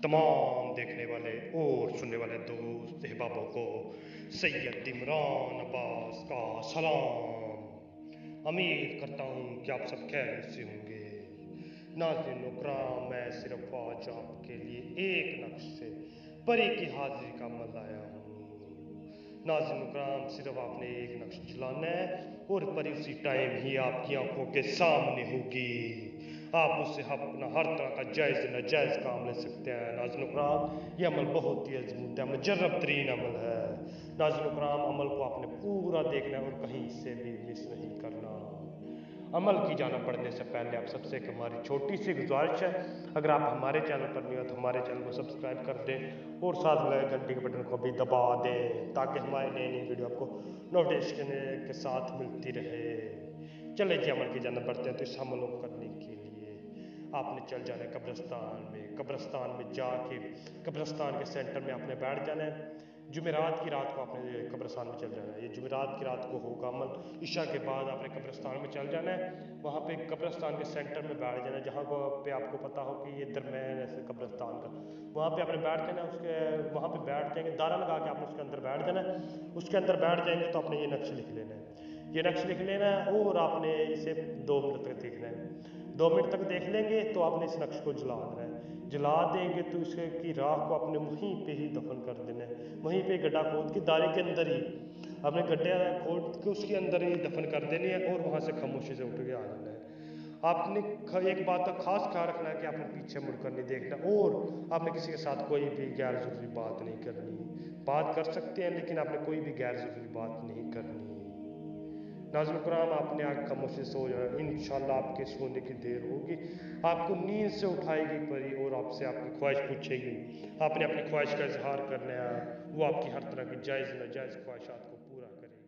तमाम देखने वाले और सुनने वाले दोस्त अहबाबों को सैयद इमरान अब्बास का सलाम। उम्मीद करता हूँ कि आप सब खैरियत से होंगे। नाज़रीन इकराम, मैं सिर्फ आज आपके लिए एक नक्श से परी की हाजिरी का अमल लाया हूँ। नाज़रीन इकराम, सिर्फ आपने एक नक्श चलाना है और परी उसी टाइम ही आपकी आंखों के सामने होगी। आप उससे अपना हर तरह का जायज़ नाजायज़ काम ले सकते हैं। नाज़रीन इकराम, ये अमल बहुत ही अज़ीम है, मुजर्रब तरीन अमल है। नाज़रीन इकराम, अमल को आपने पूरा देखना है और कहीं से भी मिस नहीं करना। अमल की जाना पड़ने से पहले आप सबसे एक हमारी छोटी सी गुजारिश है, अगर आप हमारे चैनल पर नहीं हो तो हमारे चैनल को सब्सक्राइब कर दें और साथ में घंटी के बटन को भी दबा दें ताकि हमारी नई नई वीडियो आपको नोटिफिकेशन के साथ मिलती रहे। चले जी, अमल की जाना बढ़ते हैं। तो इस अमल को करने के लिए आपने चल जाना है कब्रिस्तान में। कब्रिस्तान में जाके कब्रिस्तान के सेंटर में आपने बैठ जाना है। जुमेरात की रात को आपने कब्रिस्तान में चल जाना है। ये जुमेरात की रात को होगा अमल। इशा के बाद आपने कब्रिस्तान में चल जाना है। वहाँ पे कब्रिस्तान के सेंटर में बैठ जाना है, जहाँ पे आपको पता हो कि ये दरम्यान है कब्रिस्तान का। वहाँ पे आपने बैठ जाना है। उसके वहाँ पे बैठ जाएंगे, दारा लगा के आपने उसके अंदर बैठ जाना है। उसके अंदर बैठ जाएंगे तो आपने ये नक्श लिख लेना है। ये नक्श लिख लेना है और आपने इसे 2 मिनट तक देखना है। 2 मिनट तक देख लेंगे तो आपने इस नक्श को जला देना है। जला देंगे तो इसके की राख को आपने वहीं पे ही दफन कर देना है। वहीं पे गड्ढा खोद के दारे के अंदर ही आपने गड्ढा खोद के उसके अंदर ही दफन कर देनी है और वहाँ से खामोशी से उठ के आ जाना है। आपने एक बात का खास ख्याल रखना है कि आपने पीछे मुड़कर नहीं देखना और आपने किसी के साथ कोई भी गैर जरूरी बात नहीं करनी। बात कर सकते हैं लेकिन आपने कोई भी गैर जरूरी बात नहीं करनी। नाज़रीन इकराम, आपने आग खामोशी से सो जाना। इंशाल्लाह आपके सोने की देर होगी, आपको नींद से उठाएगी परी और आपसे आपकी ख्वाहिश पूछेगी। आपने अपनी ख्वाहिश का इजहार करना है, वो आपकी हर तरह की जायज़ नाजायज़ ख्वाहिशात को पूरा करेगी।